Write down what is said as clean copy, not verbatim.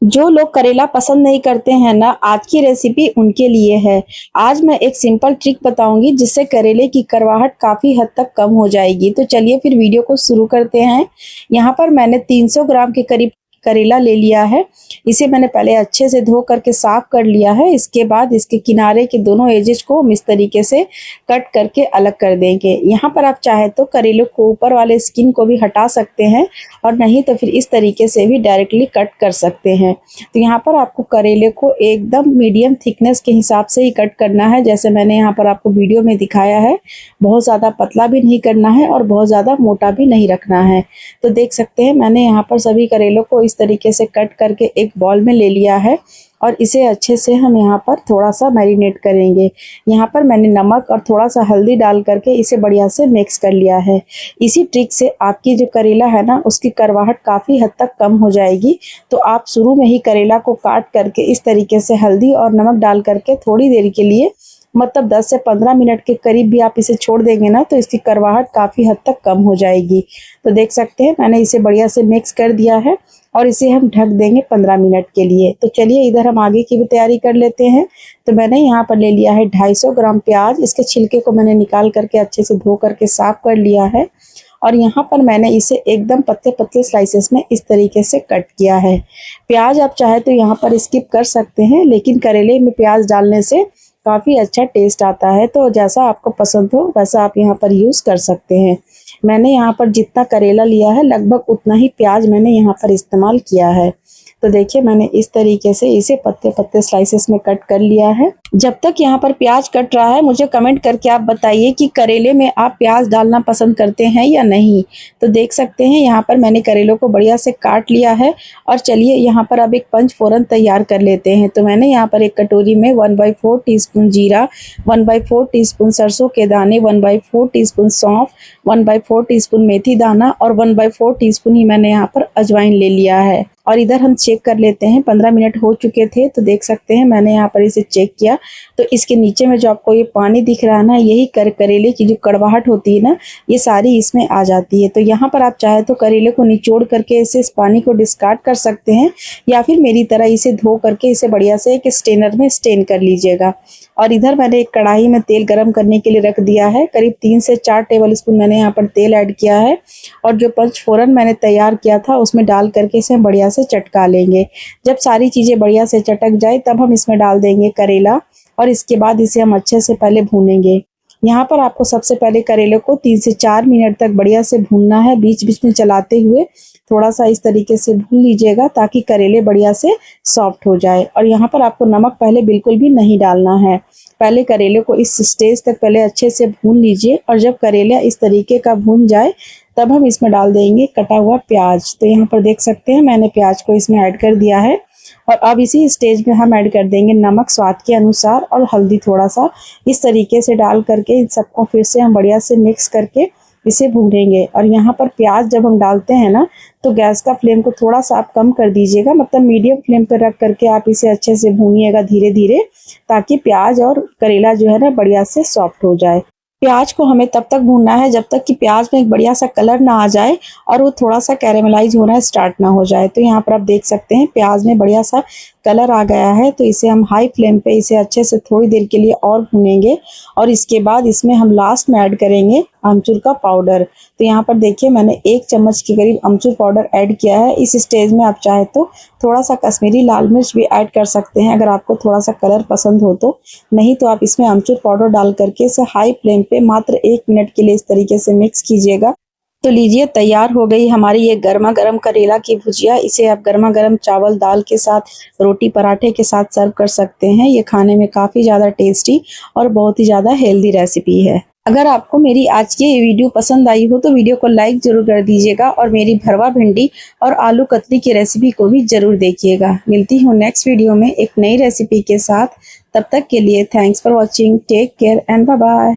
जो लोग करेला पसंद नहीं करते हैं ना, आज की रेसिपी उनके लिए है। आज मैं एक सिंपल ट्रिक बताऊंगी जिससे करेले की कड़वाहट काफ़ी हद तक कम हो जाएगी। तो चलिए फिर वीडियो को शुरू करते हैं। यहाँ पर मैंने 300 ग्राम के करीब करेला ले लिया है। इसे मैंने पहले अच्छे से धो करके साफ कर लिया है। इसके बाद इसके किनारे के दोनों एजेस को हम इस तरीके से कट करके अलग कर देंगे। यहाँ पर आप चाहे तो करेले को ऊपर वाले स्किन को भी हटा सकते हैं और नहीं तो फिर इस तरीके से भी डायरेक्टली कट कर सकते हैं। तो यहाँ पर आपको करेले को एकदम मीडियम थिकनेस के हिसाब से ही कट करना है, जैसे मैंने यहाँ पर आपको वीडियो में दिखाया है। बहुत ज़्यादा पतला भी नहीं करना है और बहुत ज़्यादा मोटा भी नहीं रखना है। तो देख सकते हैं मैंने यहाँ पर सभी करेलों को इस तरीके से कट करके एक बॉल में ले लिया है और इसे अच्छे से हम यहाँ पर थोड़ा सा मैरिनेट करेंगे। यहाँ पर मैंने नमक और थोड़ा सा हल्दी डाल करके इसे बढ़िया से मिक्स कर लिया है। इसी ट्रिक से आपकी जो करेला है ना, उसकी कड़वाहट काफ़ी हद तक कम हो जाएगी। तो आप शुरू में ही करेला को काट करके इस तरीके से हल्दी और नमक डाल करके थोड़ी देर के लिए, मतलब 10 से 15 मिनट के करीब भी आप इसे छोड़ देंगे ना, तो इसकी कड़वाहट काफ़ी हद तक कम हो जाएगी। तो देख सकते हैं मैंने इसे बढ़िया से मिक्स कर दिया है और इसे हम ढक देंगे 15 मिनट के लिए। तो चलिए इधर हम आगे की भी तैयारी कर लेते हैं। तो मैंने यहाँ पर ले लिया है 250 ग्राम प्याज। इसके छिलके को मैंने निकाल करके अच्छे से धो करके साफ कर लिया है और यहाँ पर मैंने इसे एकदम पतले पतले स्लाइसेस में इस तरीके से कट किया है। प्याज आप चाहे तो यहाँ पर स्किप कर सकते हैं, लेकिन करेले में प्याज डालने से काफ़ी अच्छा टेस्ट आता है। तो जैसा आपको पसंद हो वैसा आप यहाँ पर यूज़ कर सकते हैं। मैंने यहाँ पर जितना करेला लिया है लगभग उतना ही प्याज मैंने यहाँ पर इस्तेमाल किया है। तो देखिए मैंने इस तरीके से इसे पत्ते पत्ते स्लाइसेस में कट कर लिया है। जब तक यहाँ पर प्याज कट रहा है, मुझे कमेंट करके आप बताइए कि करेले में आप प्याज डालना पसंद करते हैं या नहीं। तो देख सकते हैं यहाँ पर मैंने करेलों को बढ़िया से काट लिया है और चलिए यहाँ पर अब एक पंचफोरन तैयार कर लेते हैं। तो मैंने यहाँ पर एक कटोरी में 1/4 टीस्पून जीरा, 1/4 टीस्पून सरसों के दाने, 1/4 टीस्पून सौंफ, 1/4 टीस्पून मेथी दाना और 1/4 टीस्पून ही मैंने यहाँ पर अजवाइन ले लिया है। और इधर हम चेक कर लेते हैं। 15 मिनट हो चुके थे। तो देख सकते हैं मैंने यहाँ पर इसे चेक किया, तो इसके नीचे में जो आपको ये पानी दिख रहा है ना, यही करेले की जो कड़वाहट होती है ना, ये सारी इसमें आ जाती है। तो यहाँ पर आप चाहे तो करेले को निचोड़ करके इस पानी को डिस्कार्ड कर सकते हैं, या फिर मेरी तरह इसे धो करके इसे बढ़िया से एक स्टेनर में स्टेन कर लीजिएगा। और इधर मैंने एक कढ़ाई में तेल गरम करने के लिए रख दिया है। करीब 3 से 4 टेबल स्पून मैंने यहाँ पर तेल ऐड किया है और जो पंचफोरन मैंने तैयार किया था उसमें डाल करके इसे बढ़िया से चटका लेंगे। जब सारी चीज़ें बढ़िया से चटक जाए तब हम इसमें डाल देंगे करेला और इसके बाद इसे हम अच्छे से पहले भूनेंगे। यहाँ पर आपको सबसे पहले करेले को 3 से 4 मिनट तक बढ़िया से भूनना है, बीच बीच में चलाते हुए थोड़ा सा इस तरीके से भून लीजिएगा ताकि करेले बढ़िया से सॉफ्ट हो जाए। और यहाँ पर आपको नमक पहले बिल्कुल भी नहीं डालना है। पहले करेले को इस स्टेज तक पहले अच्छे से भून लीजिए और जब करेला इस तरीके का भून जाए तब हम इसमें डाल देंगे कटा हुआ प्याज। तो यहाँ पर देख सकते हैं मैंने प्याज को इसमें ऐड कर दिया है और अब इसी स्टेज में हम ऐड कर देंगे नमक स्वाद के अनुसार और हल्दी थोड़ा सा। इस तरीके से डाल करके इन सबको फिर से हम बढ़िया से मिक्स करके इसे भूनेंगे। और यहाँ पर प्याज जब हम डालते हैं ना, तो गैस का फ्लेम को थोड़ा सा आप कम कर दीजिएगा, मतलब मीडियम फ्लेम पर रख करके आप इसे अच्छे से भूनिएगा धीरे धीरे, ताकि प्याज और करेला जो है ना बढ़िया से सॉफ्ट हो जाए। प्याज को हमें तब तक भूनना है जब तक कि प्याज में एक बढ़िया सा कलर ना आ जाए और वो थोड़ा सा कैरेमलाइज होना स्टार्ट ना हो जाए। तो यहाँ पर आप देख सकते हैं प्याज में बढ़िया सा कलर आ गया है। तो इसे हम हाई फ्लेम पे इसे अच्छे से थोड़ी देर के लिए और भूनेंगे और इसके बाद इसमें हम लास्ट में ऐड करेंगे अमचूर का पाउडर। तो यहाँ पर देखिए मैंने 1 चम्मच के करीब अमचूर पाउडर ऐड किया है। इस स्टेज में आप चाहे तो थोड़ा सा कश्मीरी लाल मिर्च भी ऐड कर सकते हैं अगर आपको थोड़ा सा कलर पसंद हो तो, नहीं तो आप इसमें अमचूर पाउडर डाल करके इसे हाई फ्लेम पे मात्र 1 मिनट के लिए इस तरीके से मिक्स कीजिएगा। तो लीजिए तैयार हो गई हमारी ये गर्मा गर्म करेला की भुजिया। इसे आप गर्मा गर्म चावल दाल के साथ, रोटी पराठे के साथ सर्व कर सकते हैं। ये खाने में काफ़ी ज़्यादा टेस्टी और बहुत ही ज़्यादा हेल्दी रेसिपी है। अगर आपको मेरी आज की ये वीडियो पसंद आई हो तो वीडियो को लाइक जरूर कर दीजिएगा और मेरी भरवा भिंडी और आलू कतली की रेसिपी को भी जरूर देखिएगा। मिलती हूँ नेक्स्ट वीडियो में एक नई रेसिपी के साथ। तब तक के लिए thanks for watching, take care and bye bye.